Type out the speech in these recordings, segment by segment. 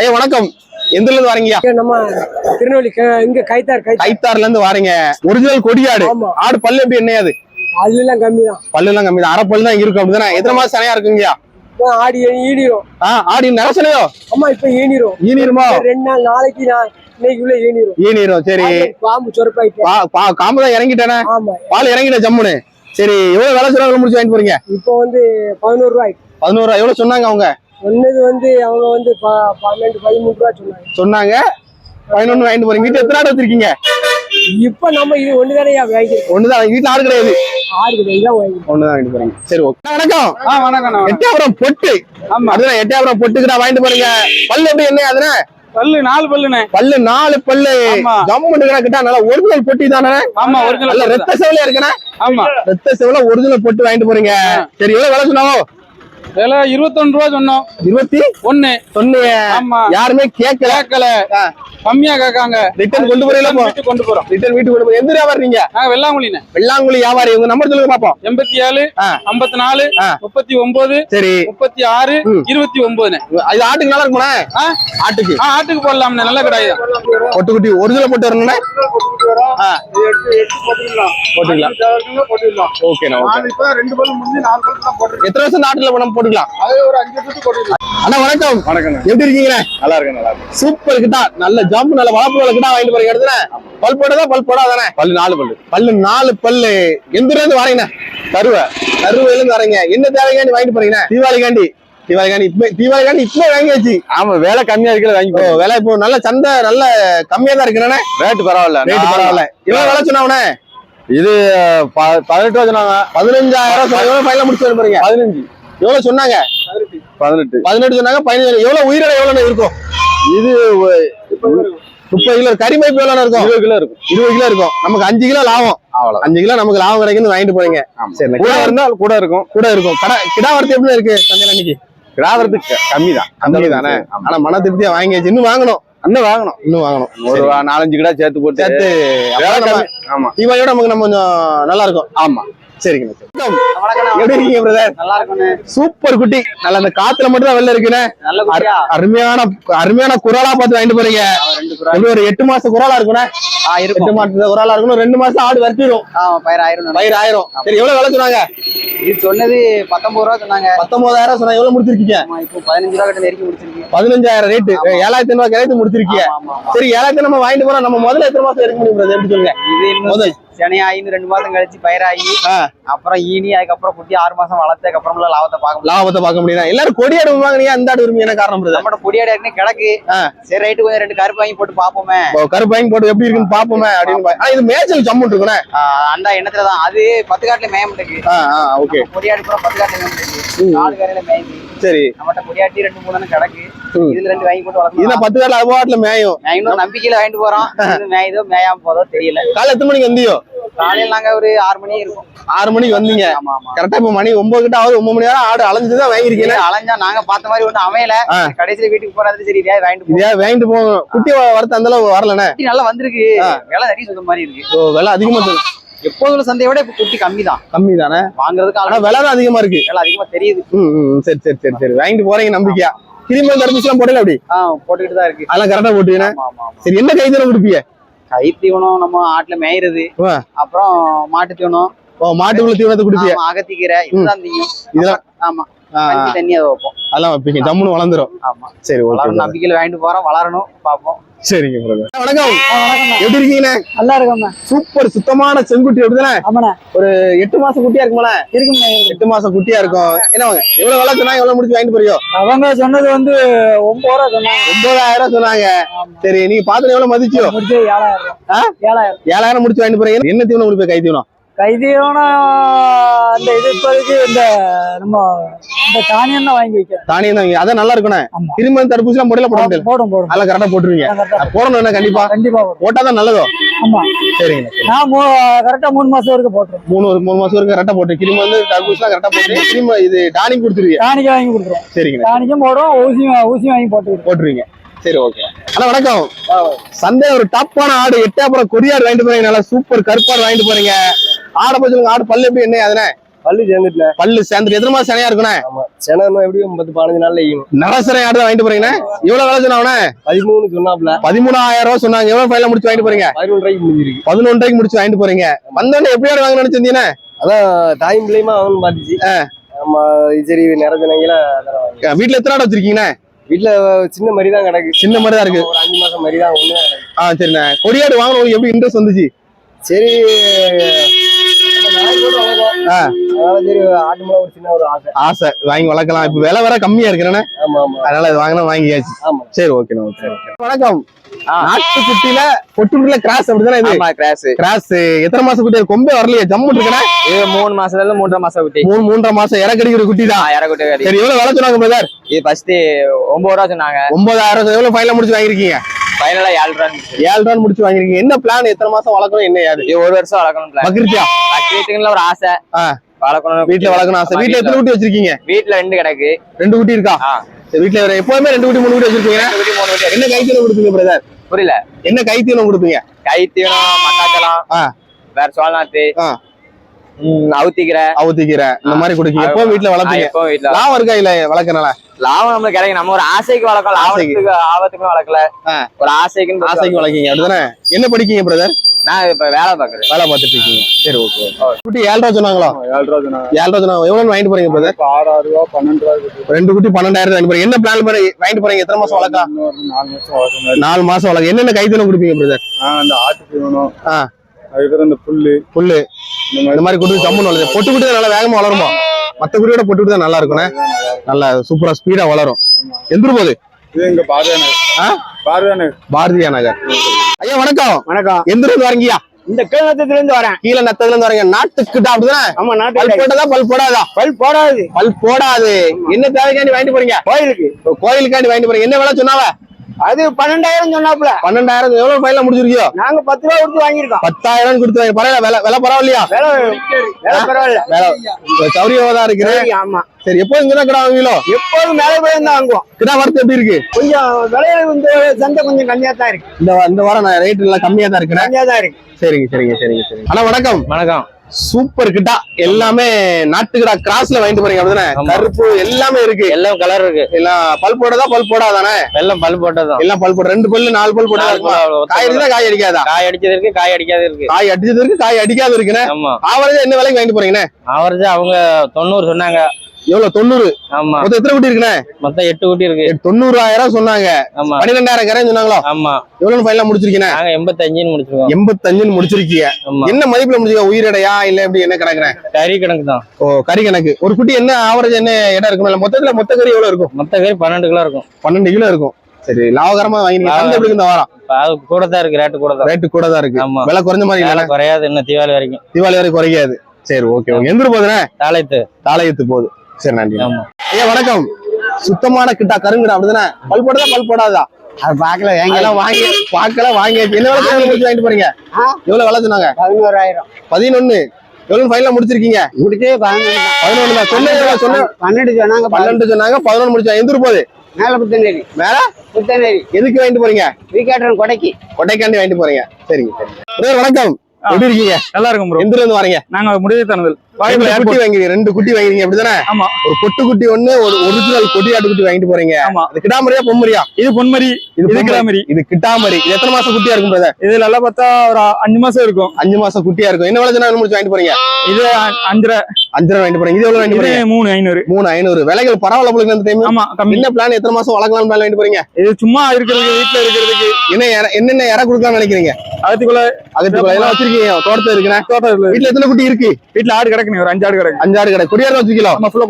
ஐயா வணக்கம். எந்த இருந்து வரீங்கயா? நம்ம திருநெல்வேலி இங்க கைத்தாறுல இருந்து வரீங்க. ஒரிஜினல் கொடியாடு. ஆடு பல்லு எப்படி என்னையாது? அதெல்லாம் கம்மிதான். பல்லுலாம் கம்மி தான். அரை பல்லு தான் இருக்கும் அப்படிதானே? எத்தனை மாசம் சனையா இருக்குங்கயா? ஆடி ஈனிரும். ஆடி நரசனையோ? ஆமா, இப்ப ஈனிரும். ஈனிருமா? 2 நாள் நாளைக்கு இன்னைக்குள்ள ஈனிரும். ஈனிரும். சரி. பாம்பு சொரப்பாயிட்டு காம்பு தான் இறங்கிட்டேனே. ஆமா, பால் இறங்கிட்ட ஜம்முன்னு. சரி, எவ்வளவு விலை சொல்றாங்க முடிச்சு வாங்கிட்டு போறீங்க? இப்போ 11 ரூபாய். 11 ரூபாய். எவ்வளவு சொன்னாங்க அவங்க? சொன்னது அவங்க 12 13 ரூபாய் சொன்னாங்க. 11 வாங்கிட்டு போறீங்க. வீட்டுல எத்தனை ஆடு வச்சிருக்கீங்க? இப்ப நம்ம இது ஒண்ணுதானையா வாங்கிருக்கோம். ஒண்ணுதான். வீட்டுல ஆடு கிடையாது. ஆடு கிடையாது. ஒண்ணுதான் வாங்கிட்டு போறீங்க. சரி, ஓகே. வணக்கம். வணக்கம். எட்டாபுரம் பொட்டு. ஆமா, அதுதான் எட்டாபுரம் பொட்டுக்கு தான் வாங்கிட்டு போறீங்க. பல்லு எப்படி என்ன? அதுனா பல்லு 4 பல்லுனே. பல்லு 4 பல்லு. ஜம்முன்னு கிட்ட நல்லா ஒரிஜினல் பொட்டி தானே? ஆமா, ஒரிஜினல். நல்ல ரத்த செவலையா இருக்குனே. ஆமா, ரத்த செவல ஒரிஜினல் பொட்டு வாங்கிட்டு போறீங்க. சரி, எவ்வளவு விலை சொன்னாவோ? விலை 21 ரூபாய் சொன்னோம். 21 சொன்னீங்க. ஆமா, யாருமே கேட்கல. கம்மியா கேட்காங்க. ரிட்டர்ன் கொண்டு போறீங்களா? வீட்டுக்கு கொண்டு போறோம். ரிட்டர்ன் வீட்டுக்கு கொண்டு போறோம். எந்த வியாபாரி நீங்க? வெள்ளாங்குழினே. வெள்ளாங்குழி வியாபாரி. உங்க நம்பர் சொல்லுங்க பாப்போம். 87 54 39 சரி 36 29. இது ஆட்டுக்கு நல்லா இருக்குமா? ஆட்டுக்கு போடலாம்னே. நல்ல கிடையாது. பொட்டுக்குட்டி ஒரிஜினல் போட்டு வரணும்னா போட்டுக்கலாம். ஓகேண்ணா. எத்தனை வருஷம் நாட்டுல நம்ம போட்டுக்கலாம்? அண்ணா வணக்கம். எப்படி இருக்கீங்க? நல்லா இருக்கேன். சூப்பர் கிட்டா. நல்ல ஜம்பு நல்ல வளர்ப்பு கிட்டா வாங்கிட்டு போறீங்க. எடுத்துன பல் போட்டதா? பல் போடாதானே? பல்லு 4 பல்லு. எந்த ஊர்ல இருந்து வரீங்க? கருவையில இருந்து வரீங்க. என்ன தேவைக்காண்டி வாங்கிட்டு போறீங்க? தீபாவளிக்காண்டி இப்ப வாங்கியாச்சு. ஆமா, வேலை கம்மியா இருக்கிற வாங்கி. வேலை இப்போ நல்ல சந்தை நல்ல கம்மியா தான் இருக்குண்ணே. ரேட்டு பரவாயில்ல. எவ்வளவு வேலை சொன்னாவனே? இது 18 ரூபா சொன்னாங்க. 15,000 எவ்வளவு ஃபைனலா முடிச்சு போறீங்க? 15. எவ்வளவு சொன்னாங்க? 18 சொன்னாங்க. 15. எவ்வளவு உயிரிழை எவ்வளவு இருக்கும்? இது 30 கிலோ. கறிமைப்பு எவ்வளவு இருக்கும்? 20 கிலோ இருக்கும். 20 கிலோ இருக்கும். நமக்கு 5 கிலோ லாபம். 5 கிலோ நமக்கு லாபம் கிடைக்குன்னு வாங்கிட்டு போறீங்க. சரி, கூட இருந்தால் கூட இருக்கும். கிடா வரத்து எப்படி இருக்கு சந்தையில இன்னைக்கு? கிடா வரத்து கம்மி தானே. ஆனா மன திருப்தியா வாங்கியாச்சு. இன்னும் வாங்கணும். ஒரு 4-5 கிடா சேர்த்து போட்டு. ஆமா, தீபாவளியோட நமக்கு நம்ம கொஞ்சம் நல்லா இருக்கும். ஆமா, சரிங்க. எப்படி இருக்கீங்க பிரதர்? நல்லா இருக்கும். சூப்பர் குட்டி. நல்ல அந்த காத்துல மட்டும் தான் வெளில இருக்குன்னு. அருமையான குராலா பார்த்து வாங்கிட்டு போறீங்க. ஒரு 8 மாசம் குராலா இருக்குண்ணே. 8 மாசம் குராலா இருக்கணும். 2 மாசம் ஆடு வர்த்திடும். பயிர் ஆயிரும். சரி, எவ்வளவு விலை சொன்னாங்க? இது சொன்னது 19 ரூபா சொன்னாங்க. 19,000 சொன்னாங்க. எவ்வளவு முடிச்சிருக்கீங்க? இப்போ 15 ரூபா கிட்ட நெருக்கி முடிச்சிருக்கீங்க. 15,000 ரேட்டு. 7,500 கிடைத்து முடிச்சிருக்கீங்க. சரி, 7,000 நம்ம வாங்கிட்டு போறோம். நம்ம முதல்ல எத்தனை மாசம் இருக்க முடியும்? எப்படி சொல்லுங்க? இது சென்னையாயி 2 மாசம் கழிச்சு பயிராகி அப்புறம் ஈனி அதுக்கப்புறம் குட்டி 6 மாசம் வளர்த்ததுக்கு அப்புறம் லாபத்தை பார்க்க முடியும். எல்லாரும் கொடியாடு வாங்குறீங்க. அந்த ஆடு விரும்பி என்ன காரணம்? நம்மளோட கொடியாடு ஏற்கனவே கிடக்கு. சரி, ரைட்டு, கொஞ்சம் 2 கருப்பு வாங்கி போட்டு பாப்போமே. கருப்பு வாங்கி போட்டு எப்படி இருக்குன்னு பாப்போமே அப்படின்னு. ஆனா இது மேய்ச்சல் சம்மன் இருக்குண்ணே. அந்த எண்ணத்துலதான். அது 10 காட்டுல மேய மாட்டேங்குது. ஓகே. கொடியாடு கூட 10 காட்டுல மேய மாட்டேங்குது. 4 கரையில மேயுது. சரி, நம்மகிட்ட கொடியாட்டி 2-3 கிடக்கு. இதுல 2 வாங்கி போட்டு வளர்க்கணும். இதுல 10 காட்டுல அதுபாட்டுல மேயும். நம்பிக்கையில வாங்கிட்டு போறோம். மேயுதோ மேயாம போதோ தெரியல. காலை எத்தனை மணிக்கு வந்தியோ? காலையில நாங்க ஒரு 6 மணி இருக்கும். 6 மணிக்கு வந்தீங்க. கரெக்டா இப்ப மணி 9 கிட்ட ஆகுது. 9 மணி நேரம் ஆடு அலைஞ்சுதான் வாங்கிருக்கீங்க. அலைஞ்சா நாங்க பார்த்த மாதிரி ஒண்ணு அமையல. கடைசியில வீட்டுக்கு போறது சரி வாங்கிட்டு போவோம். குட்டி வரத்து அந்த அளவு வரலண்ணே. நல்லா வந்திருக்கு. விலை நிறைய சொல்ற மாதிரி இருக்கு. விலை அதிகமா எப்போதும் சந்தையை விட இப்ப குட்டி கம்மி தானே வாங்குறதுக்கு. ஆனா விலை தான் அதிகமா இருக்கு. விலை அதிகமா தெரியுது. சரி வாங்கிட்டு போறீங்க நம்பிக்கையா? கிருமி தடுப்பூசி எல்லாம் போடல? அப்படி போட்டுக்கிட்டு தான் இருக்கு. அதெல்லாம் கரெக்டா போட்டுக்கீங்க. சரி, என்ன கைத்தீவனம் கொடுப்பீங்க? கைத்தீவனம் நம்ம ஆட்டுல மேயிறது, அப்புறம் மாட்டு தீவனம். மாட்டுக்குள்ள தீவனத்தை குடிப்பீங்க? அகத்திக்கீரை இதுதான் தீவனம். இதெல்லாம் ஆமா, தண்ணி அதை வைப்போம். அதெல்லாம் வைப்பீங்க. ஜம்முன்னு வளர்ந்துரும். ஆமா, சரி, நம்பிக்கையில வாங்கிட்டு போறோம். வளரணும், பாப்போம். சரிங்க. வணக்கம். எப்படி இருக்கீங்க? நல்லா இருக்கோம். சூப்பர் சுத்தமான செங்குட்டி. எப்படிதானே? ஆமாண்ணே. ஒரு 8 மாசம் குட்டியா இருக்குமா? இருக்கும். 8 மாசம் குட்டியா இருக்கும். என்ன எவ்வளவு விலை சொன்னாங்க? எவ்வளவு முடிச்சு வாங்கிட்டு போறியோ? அவங்க சொன்னது 9 ரூபா சொன்னாங்க. 9,000 சொன்னாங்க. சரி, நீங்க பாத்து எவ்வளவு மதிச்சியோ? 7,000 முடிச்சு வாங்கிட்டு போறீங்க. என்ன தீவனம் கொடுப்பீங்க? கைத்தீவனம் அந்த இது இப்போதைக்கு இந்த நம்ம இந்த தானியம் தான் வாங்கி வைக்கிறோம். தானியம் தான். அதான் நல்லா இருக்குண்ணே. கிருமி தடுப்பூசி எல்லாம் போடல? போடும். அதெல்லாம் கரெக்டா போட்டுருவீங்க. போடணும் என்ன? கண்டிப்பா போட்டாதான் நல்லதோ? ஆமா, சரிங்க. நான் கரெக்டா 3 மாசம் வரைக்கும் போட்டுருவேன். 3 மாசம் வரைக்கும் கரெக்டா போட்டு கிருமி தடுப்பூசி எல்லாம் கரெக்டா போட்டு கிருமி இது டானிக் கொடுத்துருவீங்க? டானிக் வாங்கி கொடுத்துருவோம். சரிங்க. டானிக்கும் போடுவோம், ஊசி வாங்கி போட்டுருவீங்க. சரி, ஓகே. அண்ணா வணக்கம். சந்தை ஒரு டாப்பான ஆடு எட்டாபுரம் கொடியாடு வாங்கிட்டு போறீங்க. நல்லா சூப்பர் கருப்பாடு வாங்கிட்டு போறீங்க. ஆடை பத்தி ஆடு பல்லு எப்படி என்ன? அதுனே பல்லு சேர்ந்துட்டுல. பல்லு சேர்ந்துட்டு எத்தனை மாசம் சனையா இருக்குண்ணே? ஆமா, சென எப்படியும் 10-15 நாள்ல ஈயும். நரசனை ஆடு வாங்கிட்டு போறீங்கண்ணே. எவ்வளவு வேலை சொன்னாவண்ணே? 13 சொன்னாப்ல. 13,000 ரூபாய் சொன்னாங்க. எவ்வளவு ஃபைனலா முடிச்சு வாங்கிட்டு போறீங்க? 11 ரூபாய்க்கு முடிஞ்சிருக்கு. 11 ரூபாய்க்கு முடிச்சு வாங்கிட்டு போறீங்க. வந்தோடனே எப்படியாவது வாங்க நினைச்சிருந்தீங்கன்னா? அதான் தாயும் பிள்ளையுமா அவனு பாத்துச்சு. ஆமா, சரி நிறைஞ்சனங்கள. வீட்டுல எத்தனை ஆடு வச்சிருக்கீங்கண்ணே? வீட்டுல சின்ன மாதிரி தான் கிடக்கு. சின்ன மாதிரி தான் இருக்கு. ஒரு 5 மாசம் மாதிரி தான் ஒண்ணு. சரிண்ணே. கொடியாடு வாங்கணும் எப்படி இன்ட்ரெஸ்ட் வந்துச்சு? சரி, அதனால சரி ஆட்டு மேல ஒரு சின்ன ஒரு ஆசை வாங்கி வளர்க்கலாம். இப்ப விலை வேற கம்மியா இருக்குண்ணே. ஆமா ஆமா, அதனால இது வாங்கினா வாங்கியாச்சு. ஆமா. சரி, ஓகேண்ணா. ஓகே. வணக்கம். நாட்டுக்குட்டியில பொட்டுக்குட்டில கிராஸ் அப்படிதானே இது? கிராஸ் எத்தனை மாசம் குட்டி? கொம்பே வரலையே, ஜம்மு இருக்குண்ணே. இது 3 மாசத்துல இருந்து 3.5 மாசம் குட்டி. 3.5 மாசம் இற கடிக்கிற குட்டி தான். இறக்குட்டி. சரி, எவ்வளவு வேலை சொன்னாங்க பிரதர்? இது ஃபர்ஸ்ட் 9 ரூபா சொன்னாங்க. 9,000. எவ்வளவு ஃபைனலா முடிச்சு வாங்கிருக்கீங்க? ஃபைனலா 7 ரூபா. 7 ரூபா முடிச்சு வாங்கிருக்கீங்க. என்ன பிளான்? எத்தனை மாசம் வளர்க்கணும்? என்ன யாரு? இது 1 வருஷம் வளர்க்கணும் பிளான். பக்ரீத்தியா? பக்ரீத்துக்குள்ள ஒரு ஆசை. வளர்க்கணும். வீட்டுல வளர்க்கணும் ஆசை. வீட்டுல எத்தனை குட்டி வச்சிருக்கீங்க? வீட்டுல 2 கிடக்கு. 2 குட்டி இருக்கா? வீட்டுல எப்பவுமே 2 குட்டி 3 குட்டி வச்சிருக்கீங்க. 2 குட்டி 3 குட்டி. என்ன கைத்தீவனம் கொடுப்பீங்க பிரதர்? புரியல. என்ன கைத்தீவனம் கொடுப்பீங்க? கைத்தீவனம், மக்காச்சலம், வேற சோளநாத்து, அவுத்திக்கீரை இந்த மாதிரி கொடுக்கீங்க. எப்போ வீட்டுல வளர்ப்பீங்க? லாபம் இருக்கா இல்ல வளர்க்கறனால? லாபம் நம்மளுக்கு கிடைக்கும். நம்ம ஒரு ஆசைக்கு வளர்க்கலாம். லாபத்துக்கு ஆபத்துக்கு வளர்க்கல. ஒரு ஆசைக்கு வளர்க்கீங்க அப்படிதானே? என்ன படிக்கீங்க பிரதர்? நான் இப்ப வேலை பாக்குறேன். வேலை பார்த்துட்டு இருக்கீங்க. சரி, ஓகே. குட்டி 7 ரூபா சொன்னாங்களா? 7 ரூபா சொன்னாங்க. 7 ரூபா சொன்னாங்க. எவ்வளவு வாங்கிட்டு போறீங்க பிரதர்? 6 ரூபா 12 ரூபா. 2 குட்டி 12,000 வாங்கிட்டு போறீங்க. என்ன பிளான் பண்ணி வாங்கிட்டு போறீங்க? எத்தனை மாசம் வளர்க்கலாம்? 4 மாசம் வளர்க்கணும். 4 மாசம் வளர்க்க. என்னென்ன கைத்தீவனம் கொடுப்பீங்க பிரதர்? அந்த ஆட்டு தீவனம், அதுக்கப்புறம் இந்த புல்லு இந்த மாதிரி குட்டி ஜம்முன்னு வளருது. பொட்டு குட்டி நல்லா வேகமா வளருமா? மத்த குட்டியோட பொட்டு குட்டி தான் நல்லா இருக்கும்ண்ணே. நல்லா சூப்பரா ஸ்பீடா வளரும். எந்திரு போகுது இது எங்க பாரதியா நகர். ஐயா வணக்கம். வணக்கம். எந்த இருந்து வரீங்கயா? இந்த கீழத்துல இருந்து வரேன். கீழே நத்தத்துல இருந்து வரீங்க. நாட்டுக்கிட்ட அப்படிதானே? ஆமா, நாட்டு. பல் போட்டதா பல் போடாதா? பல் போடாது. பல் போடாது. என்ன தேவைக்காண்டி வாங்கிட்டு போறீங்க? கோயிலுக்கு. கோயிலுக்காண்டி வாங்கிட்டு போறீங்க. என்ன வேலை சொன்னாவ? அது 12,000 சொன்னாப்ல. 12,000. எவ்வளவு ஃபைனலா முடிச்சிருக்கியோ? நாங்க 10 ரூபா கொடுத்து வாங்கிருக்கோம். 10,000 கொடுத்து வாங்கி. பரவாயில்ல, விலை பரவாயில்லையா? வேலை பரவாயில்ல. சௌரியமா தான் இருக்கு. ஆமா. சரி, எப்போ இங்க கிடா வாங்குவீங்களோ? எப்போதும் மேலே போய் தான் வாங்குவோம். கிடா வரத்து எப்படி இருக்கு? கொஞ்சம் விலையில இந்த சந்தை கொஞ்சம் கம்மியா தான் இருக்கு. இந்த வாரம் ரேட் எல்லாம் கம்மியா தான் இருக்கு. கம்மியா தான் இருக்கு. சரிங்க. அண்ணா வணக்கம். வணக்கம். சூப்பர் கிட்டா. எல்லாமே நாட்டுக்கிடா கிராஸ்ல வாங்கிட்டு போறீங்க அப்படிதானே? கருப்பு எல்லாமே இருக்கு. எல்லாம் கலர் இருக்கு. எல்லாம் பல் போட்டதா பல் போடாதானே? எல்லாம் பல் போட்டதான். எல்லாம் பல் போட 2 பல்லு 4 பல் போட்டதா இருக்குமா? காய் இருக்குதா காய் அடிக்காதா? காய் அடிச்சது இருக்கு, காய் அடிக்காது இருக்கு. காய் அடிச்சது இருக்கு, காய் அடிக்காது இருக்குண்ணே. ஆமா. ஆவரேஜா என்ன விலைக்கு வாங்கிட்டு போறீங்கண்ணே? ஆவரேஜா அவங்க 90 சொன்னாங்க. எவ்வளவு? 90. ஆமா. மொத்தம் எத்தனை குட்டி இருக்குண்ணே? மொத்தம் 8 குட்டி இருக்கு. 90,000 சொன்னாங்க. ஆமா. 12,000 கரைன்னு சொன்னாங்களோ? ஆமா. எவ்வளவு ஃபைனலா முடிச்சிருக்கீங்க? நாங்க 85 முடிச்சிருக்கோம். 85 முடிச்சிருக்கீங்க. என்ன மதிப்புல முடிச்சிருக்கீங்க? உயிரிடையா இல்ல எப்படி என்ன கணக்குறேன்? கறி கணக்கு தான். ஓ, கறி கணக்கு. ஒரு குட்டி என்ன ஆவரேஜ் என்ன இடம் இருக்கும்? மொத்த கறி எவ்வளவு இருக்கும்? மொத்த கறி 12 கிலோ இருக்கும். 12 கிலோ இருக்கும். சரி, லாபகரமா வாங்கினீங்க. சந்தை எப்படி இந்த வாரம்? அது கூட தான் இருக்கு. ரேட்டு கூட தான் இருக்கு. ஆமா. விலை குறைஞ்ச மாதிரி இல்ல? குறையாது. இன்னும் தீபாவளி வரைக்கும் குறையாது. சரி, ஓகே. எந்த போகுதுண்ணே? தாளையத்து போகுது. சரி, நன்றி. ஆமா. ஐயா வணக்கம். சுத்தமான கிட்டா கருங்கடா அப்படிதானே? பல் போடாதா பல் போடாதா? அது பாக்கல. வாங்கி என்ன விலை முடிச்சு வாங்கிட்டு போறீங்க? எவ்வளவு விலை சொன்னாங்க? 11,000. 11. எவ்வளவு ஃபைனலா முடிச்சிருக்கீங்க? முடிச்சே 11 தான். சொன்ன 12 சொன்னாங்க. 12 சொன்னாங்க. 11 முடிச்சா. எந்த போகுது? மேல புத்தநேரி. எதுக்கு வாங்கிட்டு போறீங்க? வீக்கேட்டர் கொடைக்காண்டி வாங்கிட்டு போறீங்க. சரிங்க. வணக்கம். எப்படி இருக்கீங்க? நல்லா இருக்கும் ப்ரோ. எந்த இருந்து வரீங்க? நாங்க முடிவுத்தானது. 2 குட்டி வாங்கிருக்கீங்க அப்படிதானே? ஆமா. ஒரு பொட்டு குட்டி ஒண்ணு, ஒரு ஒரிஜினல் கொடியாட்டு குட்டி வாங்கிட்டு போறீங்க. ஆமா. இது கிடாமரியா பொம்மரியா? இது பொன்மரி, இது கிடாமரி. இது கிட்டாமரி. இது எத்தனை மாசம் குட்டியா இருக்கும் பிரதர்? இது நல்லா பார்த்தா ஒரு 5 மாசம் இருக்கும். 5 மாசம் குட்டியா இருக்கும். என்ன விலை முடிச்சு வாங்கிட்டு போறீங்க? இது 5.5 வாங்கிட்டு போறீங்க. இது எவ்வளவு வாங்கிட்டு போறீங்க? 3,500. 3,500. விலைகள் பரவாயில்ல போல இந்த டைம். ஆமா. என்ன பிளான்? எத்தனை மாசம் வளர்க்கலாம் பிளான் வாங்கிட்டு போறீங்க? இது சும்மா இருக்கிறதுக்கு, வீட்டுல இருக்கிறதுக்கு. என்னென்ன இற கொடுக்கலாம்னு நினைக்கிறீங்க? அகத்துக்குள்ள எல்லாம் வச்சிருக்கீங்க? தோட்டத்துல இருக்குண்ணே. வீட்டுல எத்தனை குட்டி இருக்கு? வீட்டுல ஆடு கிடக்கு. ஒரு 5 ஆடு கிடக்கு. 5 ஆடு கிடக்கு. கொடியாடு வச்சுக்கலாம். நம்ம ஃபுல்லா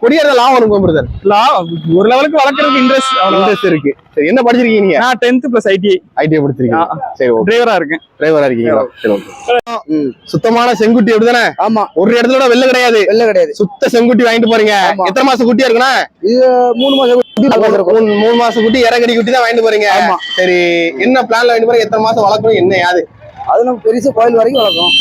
கொடியாடு லாபம் இருக்கும் பிரதர். ஒரு லெவலுக்கு வளர்க்கறதுக்கு இன்ட்ரெஸ்ட் இருக்கு. சரி, என்ன படிச்சிருக்கீங்க நீங்க? நான் 10th + ITI படிச்சிருக்கீங்க. சரி, டிரைவரா இருக்கேன். இருக்கீங்களா? சரி, ஓகே. சுத்தமான செங்குட்டி அப்படிதானே? ஆமா. ஒரு இடத்துல வெள்ளை கிடையாது. சுத்த செங்குட்டி வாங்கிட்டு போறீங்க. எத்தனை மாசம் குட்டியா இருக்குண்ணா? இது 3 மாசம் குட்டி. 3 மாசம் குட்டி இறக்கடி குட்டி தான் வாங்கிட்டு போறீங்க. சரி, என்ன பிளான்ல வாங்கிட்டு போறீங்க? எத்தனை மாசம் வளர்க்கணும்? என்ன யாது? அது நம்ம பெருசா கோயில் வரைக்கும் வளர்க்கணும்.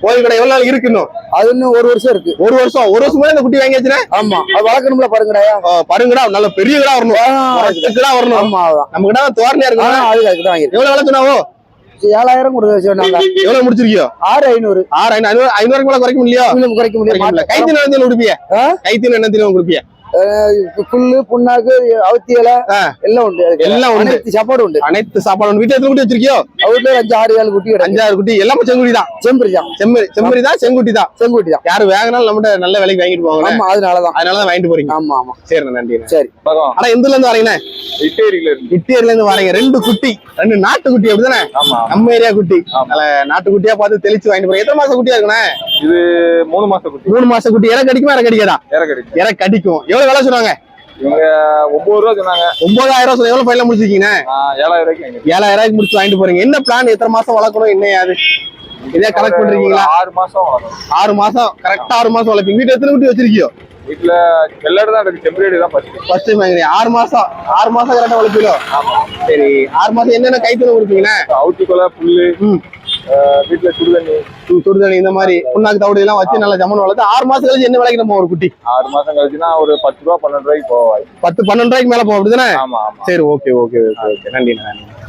கோயில் கடை எவ்வளவு நாள் இருக்குன்னு? அது இன்னும் 1 வருஷம் இருக்கு. 1 வருஷம் இந்த குட்டி வாங்கியாச்சுன்னா? ஆமா. அது வளர்க்கணும்ல. பருங்கடா நல்ல பெரிய கடா வரணும். வரணும். ஆமா. நம்ம கிட்ட தோரணையா இருக்கும். அதுக்கு தான் வாங்கிருக்கேன். எவ்வளவு விலை சொன்னாவோ? 7,000 கொடுத்து சொன்னாங்க. எவ்வளவு முடிச்சிருக்கியோ? 6,500. 500 மேல குறைக்க முடியலையோ? இன்னும் குறைக்க முடியல. கைத்தின என்ன கொடுப்பிய? கைத்தின என்ன தீவனம் கொடுப்பிய? புல்லு புண்ணாக்கு அவுத்தி இலை எல்லாம் உண்டு. எல்லாம் உண்டு. அனைத்து சாப்பாடு உண்டு. அனைத்து சாப்பாடு உண்டு. வீட்டுல எத்தனை குட்டி வச்சிருக்கியோ? வீட்டுல 5-6 குட்டி கிடக்கு. 5-6 குட்டி எல்லாமே செங்குட்டி தான். செம்பரி தான். செம்மறி தான், செங்குட்டி தான். செங்குட்டி தான். யாரு வேகனாலும் நம்மகிட்ட நல்ல விலைக்கு வாங்கிட்டு போவாங்க. ஆமா, அதனாலதான் வாங்கிட்டு போறீங்க. ஆமா ஆமா. சரி, நன்றி. சரி. ஆனா எந்த ஊர்ல இருந்து வரீங்கண்ணே? இட்டேரியில இருந்து வரீங்க. 2 குட்டி, 2 நாட்டு குட்டி அப்படிதானே? நம்ம ஏரியா குட்டி. நல்ல நாட்டு குட்டியா பார்த்து தெளிச்சு வாங்கிட்டு போறீங்க. எத்தனை மாசம் குட்டியா இருக்குண்ணே? இது 3 மாசம் குட்டி. 3 மாசம் குட்டி. இறை கடிக்குமா? இறை கடிக்காதா? இறை கடிக்கும். எவ்வளவு விலை சொன்னாங்க? இவங்க 9 ரூபா சொன்னாங்க. 9,000 சொன்ன. எவ்வளவு ஃபைனலா முடிச்சிருக்கீங்க? 7,000 ரூபாய்க்கு. 7,000 முடிச்சு வாங்கிட்டு போறீங்க. என்ன பிளான்? எத்தனை மாசம் வளர்க்கணும்? என்ன யாது இதே கனெக்ட் பண்றீங்களா? 6 மாசம் வளரும். 6 மாசம் கரெக்டா 6 மாசம் வளர்ப்பீங்க. வீட்டுல எத்தனை குட்டி வச்சிருக்கியோ? வீட்டுல வெள்ளாடு தான் இருக்கு. செம்பரி தான் ஃபர்ஸ்ட் டைம் வாங்குறீங்க. 6 மாசம் கரெக்டா வளர்ப்பீங்களோ? சரி. 6 மாசம் என்னென்ன கைத்தூரம் கொடுப்பீங்கண்ணே? அவுத்தி கொலை, புல்லு, வீட்டுல சுடுதண்ணி இந்த மாதிரி புண்ணாக்கு தவிடு எல்லாம் வச்சு நல்லா ஜம்மன் வளர்த்து 6 மாசம் கழிச்சு என்ன விலைக்கு நம்ம ஒரு குட்டி? 6 மாசம் கழிச்சுனா ஒரு 10 ரூபா 12 ரூபாய்க்கு போவாய். 10-12 ரூபாய்க்கு மேல போகும் அப்படிதானே? ஆமா. சரி, ஓகே. நன்றி.